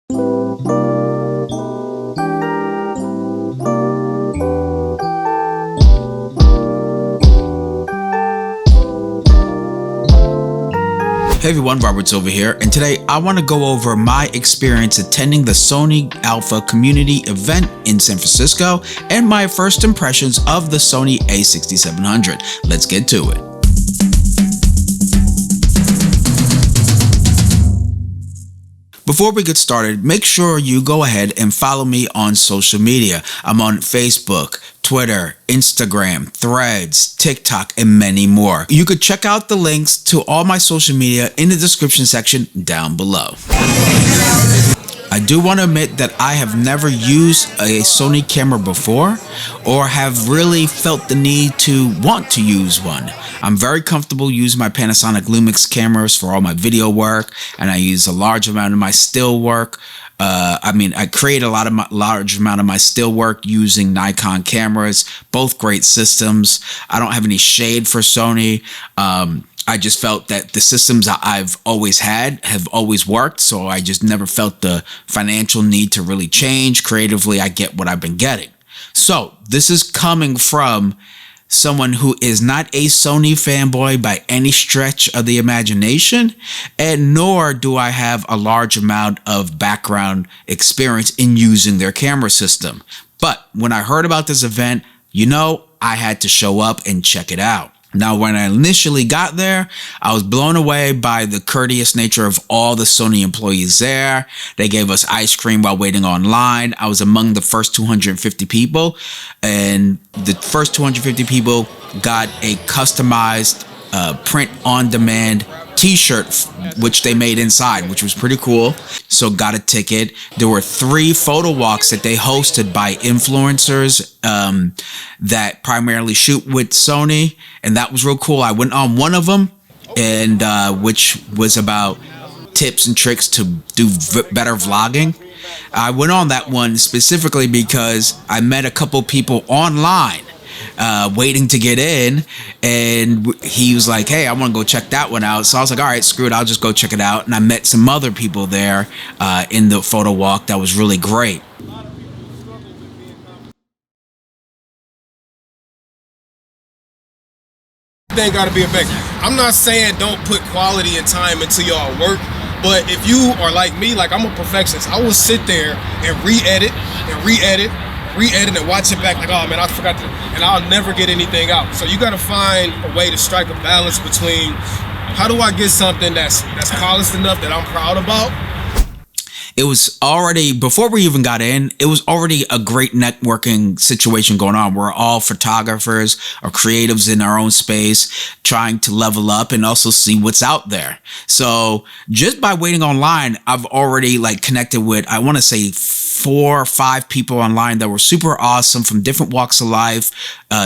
Hey everyone, Robert Silver here, and today I want to go over my experience attending the SONY Alpha Community Event in San Francisco and my first impressions of the SONY A6700. Let's get to it. Before we get started, make sure you go ahead and follow me on social media. I'm on Facebook, Twitter, Instagram, Threads, TikTok, and many more. You could check out the links to all my social media in the description section down below. I do want to admit that I have never used a Sony camera before or have really felt the need to want to use one. I'm very comfortable using my Panasonic Lumix cameras for all my video work, and I use a large amount of my still work. I create a large amount of my still work using Nikon cameras, both great systems. I don't have any shade for Sony. I just felt that the systems I've always had have always worked, so I just never felt the financial need to really change. Creatively, I get what I've been getting. So this is coming from someone who is not a Sony fanboy by any stretch of the imagination, and nor do I have a large amount of background experience in using their camera system. But when I heard about this event, I had to show up and check it out. Now, when I initially got there, I was blown away by the courteous nature of all the Sony employees there. They gave us ice cream while waiting online. I was among the first 250 people, and the first 250 people got a customized print-on-demand t-shirt, which they made inside, which was pretty cool. So got a ticket. There were 3 photo walks that they hosted by influencers that primarily shoot with Sony, and that was real cool. I went on one of them, and which was about tips and tricks to do better vlogging. I went on that one specifically because I met a couple people online waiting to get in, and he was like, hey, I want to go check that one out. So I was like, all right, screw it, I'll just go check it out. And I met some other people there in the photo walk. That was really great. Ain't gotta be a banger. I'm not saying don't put quality and time into y'all work, but if you are like me, like I'm a perfectionist, I will sit there and re-edit and watch it back like, oh man, I forgot to, and I'll never get anything out. So you gotta find a way to strike a balance between how do I get something that's polished enough that I'm proud about. It was already, before we even got in, it was already a great networking situation going on. We're all photographers or creatives in our own space, trying to level up and also see what's out there. So just by waiting online, I've already connected with, I want to say 4 or 5 people online that were super awesome from different walks of life,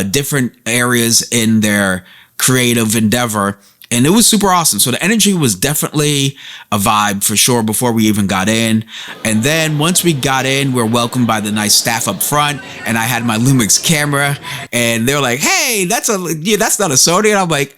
different areas in their creative endeavor. And it was super awesome. So the energy was definitely a vibe for sure before we even got in. And then once we got in, we were welcomed by the nice staff up front. And I had my Lumix camera, and they're like, hey, that's not a Sony. And I'm like,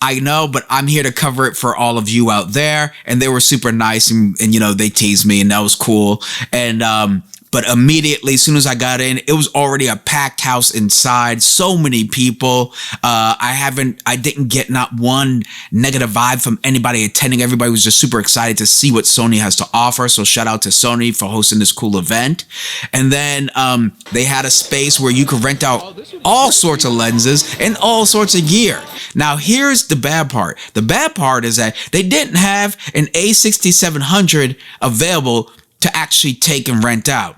I know, but I'm here to cover it for all of you out there. And they were super nice, and they teased me, and that was cool. And but immediately, as soon as I got in, it was already a packed house inside. So many people. I didn't get not one negative vibe from anybody attending. Everybody was just super excited to see what Sony has to offer. So shout out to Sony for hosting this cool event. And then they had a space where you could rent out all sorts of lenses and all sorts of gear. Now, here's the bad part. The bad part is that they didn't have an A6700 available to actually take and rent out.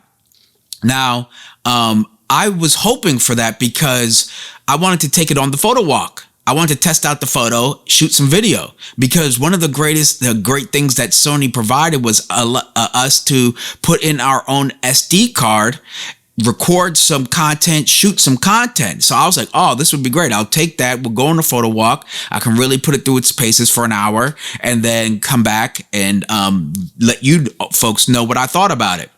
Now, I was hoping for that because I wanted to take it on the photo walk. I wanted to test out the photo, shoot some video, because one of the great things that Sony provided was us to put in our own SD card, record some content, shoot some content. So I was like, oh, this would be great. I'll take that. We'll go on a photo walk. I can really put it through its paces for an hour and then come back and let you folks know what I thought about it.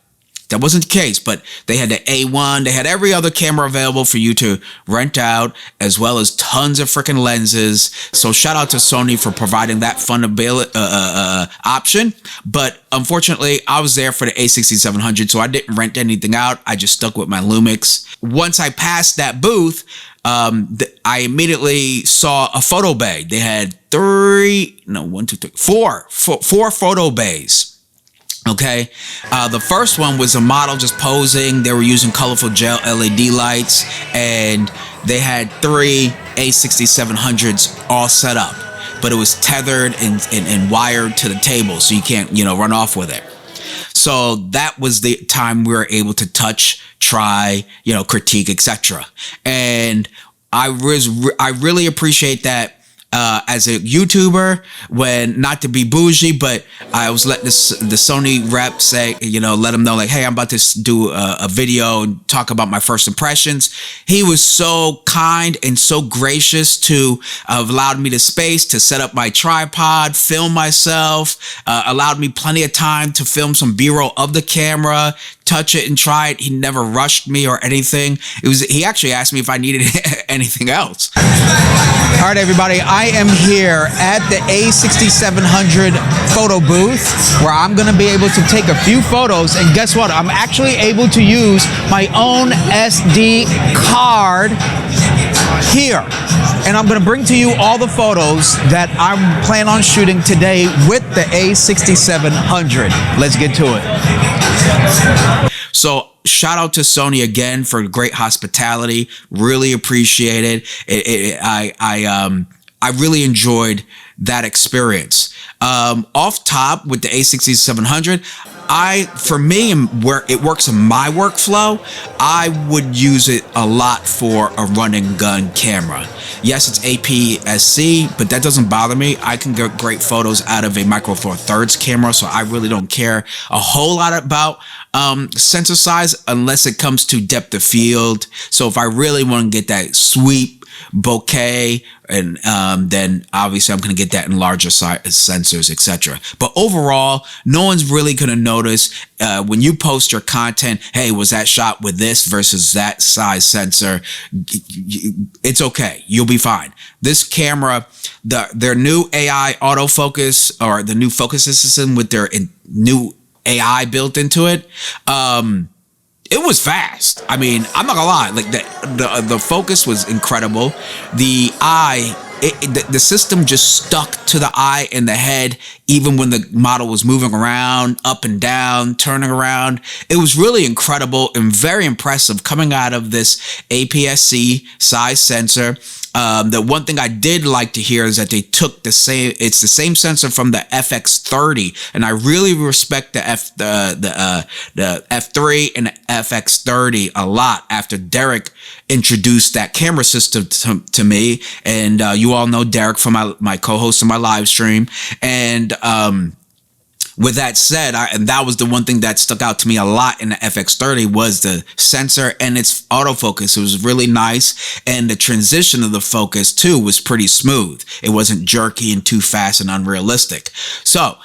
That wasn't the case, but they had the A1. They had every other camera available for you to rent out, as well as tons of freaking lenses. So shout out to Sony for providing that fun option. But unfortunately, I was there for the A6700, so I didn't rent anything out. I just stuck with my Lumix. Once I passed that booth, I immediately saw a photo bay. They had four photo bays. Okay, the first one was a model just posing. They were using colorful gel LED lights, and they had 3 A6700s all set up, but it was tethered and wired to the table, so you can't, run off with it. So that was the time we were able to touch, try, critique, etc. And I really appreciate that. As a YouTuber, when, not to be bougie, but I was letting the Sony rep say, let him know, like, hey, I'm about to do a video and talk about my first impressions. He was so kind and so gracious to have allowed me the space to set up my tripod, film myself, allowed me plenty of time to film some B-roll of the camera, touch it and try it. He never rushed me or anything. He actually asked me if I needed anything else. All right, everybody, I am here at the A6700 photo booth where I'm going to be able to take a few photos, and guess what? I'm actually able to use my own SD card here. And I'm going to bring to you all the photos that I plan on shooting today with the A6700. Let's get to it. So shout out to Sony again for great hospitality. Really appreciate it. I really enjoyed that experience. Off top with the A6700, for me, where it works in my workflow, I would use it a lot for a run and gun camera. Yes, it's APS-C, but that doesn't bother me. I can get great photos out of a Micro Four Thirds camera, so I really don't care a whole lot about sensor size unless it comes to depth of field. So if I really want to get that sweep bokeh, and then obviously I'm going to get that in larger size sensors, etc. But overall, no one's really going to notice when you post your content, hey, was that shot with this versus that size sensor? It's okay. You'll be fine. This camera, their new AI autofocus, or the new focus system with their new AI built into it, it was fast. I mean, I'm not gonna lie. Like the focus was incredible. The eye, the system just stuck to the eye and the head, even when the model was moving around, up and down, turning around. It was really incredible and very impressive coming out of this APS-C size sensor. The one thing I did like to hear is that they took it's the same sensor from the FX30, and I really respect the F3 and the FX30 a lot after Derek introduced that camera system to me. And you all know Derek from my co-host on my live stream. And with that said, and that was the one thing that stuck out to me a lot in the FX30 was the sensor and its autofocus. It was really nice, and the transition of the focus too was pretty smooth. It wasn't jerky and too fast and unrealistic. So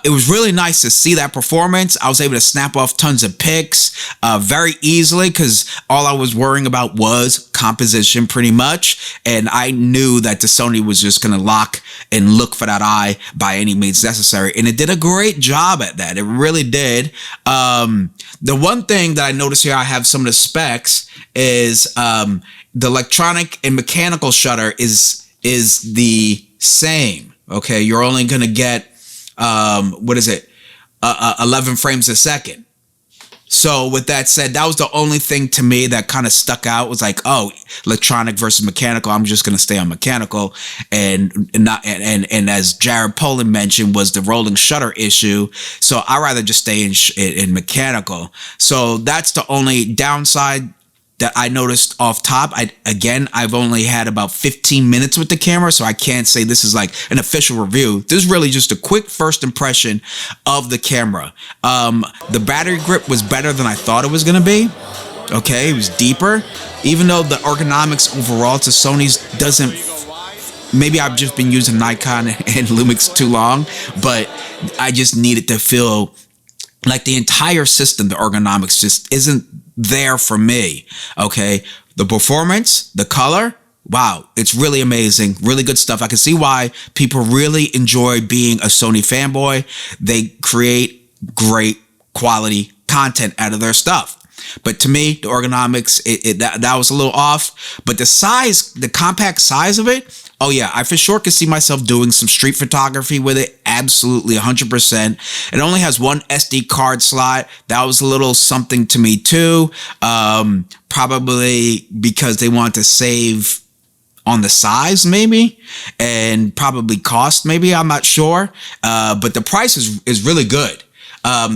it was really nice to see that performance. I was able to snap off tons of pics very easily because all I was worrying about was composition pretty much, and I knew that the Sony was just going to lock and look for that eye by any means necessary, and it did a great job at that. It really did. The one thing that I noticed here, I have some of the specs, is the electronic and mechanical shutter is the same. Okay, you're only going to get 11 frames a second. So with that said, that was the only thing to me that kind of stuck out, was like, oh, electronic versus mechanical. I'm just going to stay on mechanical, and as Jared Poland mentioned, was the rolling shutter issue. So I rather just stay in mechanical. So that's the only downside that I noticed off top. I've only had about 15 minutes with the camera, so I can't say this is like an official review. This is really just a quick first impression of the camera. The battery grip was better than I thought it was going to be. Okay, it was deeper, even though the ergonomics overall to Sony's doesn't. Maybe I've just been using Nikon and Lumix too long, but I just needed to feel like the entire system, the ergonomics just isn't there for me. Okay. The performance, the color, wow, it's really amazing. Really good stuff. I can see why people really enjoy being a Sony fanboy. They create great quality content out of their stuff. But to me, the ergonomics, that was a little off. But the size, the compact size of it, oh yeah, I for sure could see myself doing some street photography with it. Absolutely, 100%. It only has one SD card slot. That was a little something to me too. Probably because they want to save on the size maybe, and probably cost maybe, I'm not sure. But the price is really good.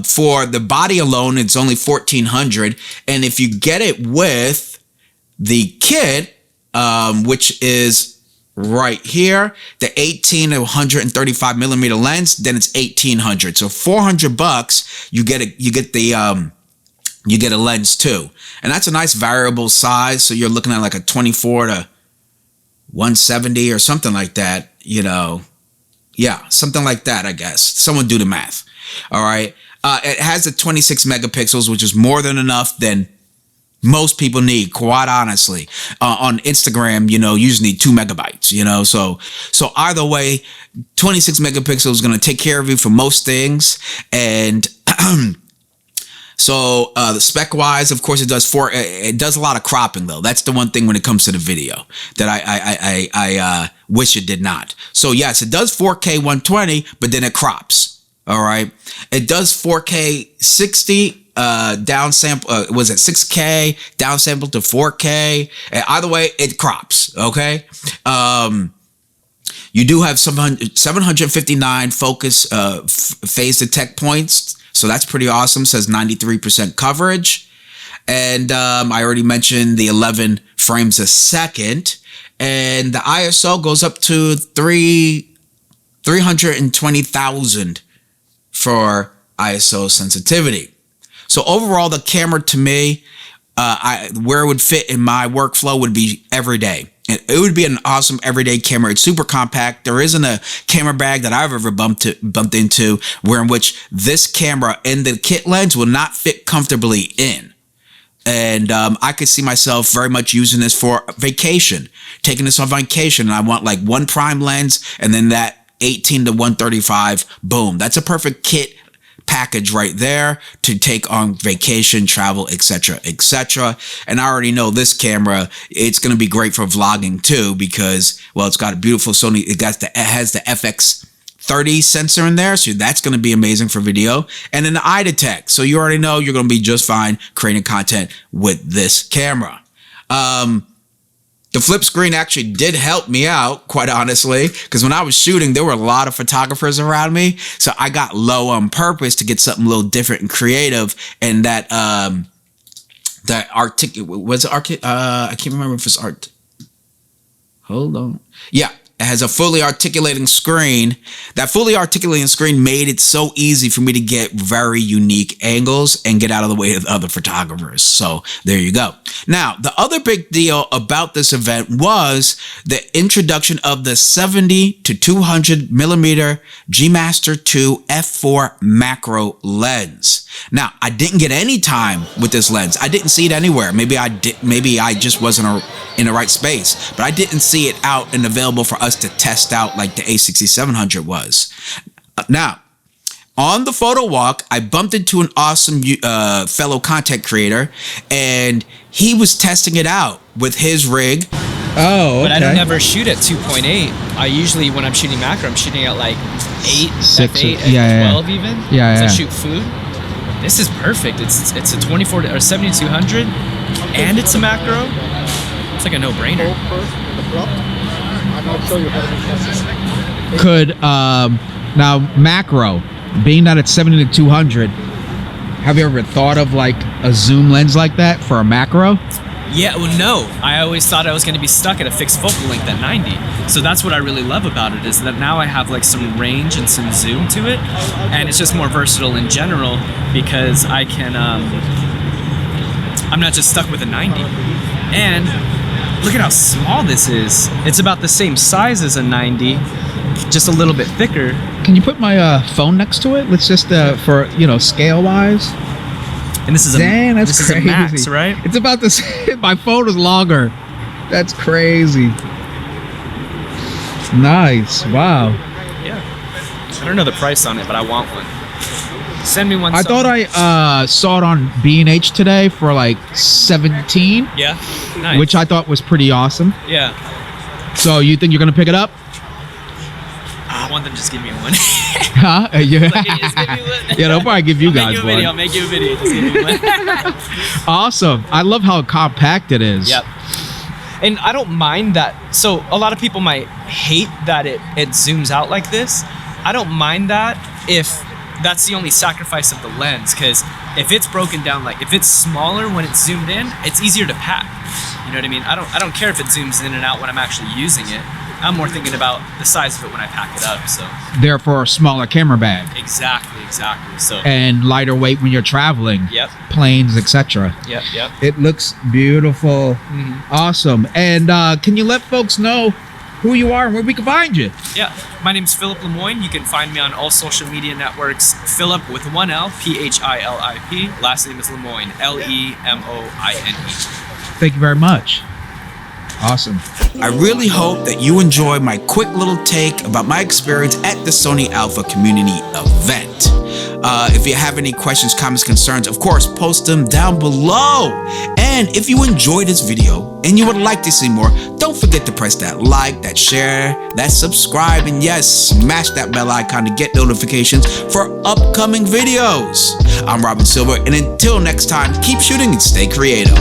For the body alone, it's only $1,400, and if you get it with the kit, which is right here, the 18 to 135 millimeter lens, then it's $1,800. So $400, you get a lens too, and that's a nice variable size. So you're looking at like a 24 to 170 or something like that. You know, yeah, something like that. I guess someone do the math. All right. It has the 26 megapixels, which is more than enough than most people need, quite honestly. On Instagram, you usually need 2 megabytes, so either way, 26 megapixels is going to take care of you for most things. And so the spec wise, of course, it does a lot of cropping though. That's the one thing when it comes to the video that I wish it did not. So yes, it does 4K 120, but then it crops. All right. It does 4K 60 downsample. Was it 6K downsample to 4K? Either way, it crops. Okay. You do have 759 focus phase detect points. So that's pretty awesome. Says 93% coverage. And I already mentioned the 11 frames a second. And the ISO goes up to 320,000 for ISO sensitivity. So overall, the camera to me, where it would fit in my workflow would be every day. It would be an awesome everyday camera. It's super compact. There isn't a camera bag that I've ever bumped into where in which this camera and the kit lens will not fit comfortably in. And I could see myself very much using this for vacation, taking this on vacation. And I want like one prime lens and then that 18 to 135, boom. That's a perfect kit package right there to take on vacation, travel, etc., etc. And I already know this camera, it's going to be great for vlogging too because, well, it's got a beautiful Sony. It has the FX30 sensor in there, so that's going to be amazing for video. And then the eye detect, so you already know you're going to be just fine creating content with this camera. The flip screen actually did help me out, quite honestly, because when I was shooting, there were a lot of photographers around me. So I got low on purpose to get something a little different and creative. And I can't remember if it's art. Hold on. Yeah. It has a fully articulating screen. That fully articulating screen made it so easy for me to get very unique angles and get out of the way of other photographers. So there you go. Now, the other big deal about this event was the introduction of the 70 to 200 millimeter G Master 2 f4 macro lens. Now, I didn't get any time with this lens. I didn't see it anywhere. Maybe I just wasn't in the right space, but I didn't see it out and available for us to test out like the A6700 was. Now, on the photo walk, I bumped into an awesome fellow content creator, and he was testing it out with his rig. Oh, okay. But I don't ever shoot at 2.8. I usually, when I'm shooting macro, I'm shooting at like 8, 6, 8, 12 even. Yeah, so I shoot food. This is perfect. It's a 24 or 7200, and it's a macro. It's like a no-brainer. Could now macro, being that it's 70 to 200, have you ever thought of like a zoom lens like that for a macro? Yeah, well, no. I always thought I was going to be stuck at a fixed focal length at 90. So that's what I really love about it, is that now I have like some range and some zoom to it, and it's just more versatile in general because I can. I'm not just stuck with a 90. And look at how small this is. It's about the same size as a 90, just a little bit thicker. Can you put my phone next to it? Let's just for scale wise. And this is Dang, that's this crazy. is a Max, right? It's about the same. My phone is longer. That's crazy. Nice. Wow. Yeah. I don't know the price on it, but I want one. Send me one. I thought I saw it on B&H today for like 17. Yeah. Nice. Which I thought was pretty awesome. Yeah. So you think you're gonna pick it up? I want them to just give me one. Huh? Yeah. Like, just give me one. Yeah, they'll probably give you I'll guys make you a one. video. I'll make you a video. Just give me one. Awesome. I love how compact it is. Yep. And I don't mind that. So a lot of people might hate that it zooms out like this. I don't mind that if that's the only sacrifice of the lens, because if it's broken down, like if it's smaller when it's zoomed in, it's easier to pack. You know what I mean? I don't care if it zooms in and out when I'm actually using it. I'm more thinking about the size of it when I pack it up. So Therefore, a smaller camera bag. exactly. So And lighter weight when you're traveling. Yep. Planes, etc. Yep. It looks beautiful. Awesome. And can you let folks know who you are and where we can find you? Yeah, my name's Philip Lemoyne. You can find me on all social media networks. Philip with one L, Philip. Last name is Lemoyne, Lemoine. Thank you very much. Awesome. I really hope that you enjoy my quick little take about my experience at the SONY Alpha Community Event. If you have any questions, comments, concerns, of course, post them down below. And if you enjoyed this video and you would like to see more, don't forget to press that like, that share, that subscribe, and yes, smash that bell icon to get notifications for upcoming videos. I'm Robin Silver, and until next time, keep shooting and stay creative.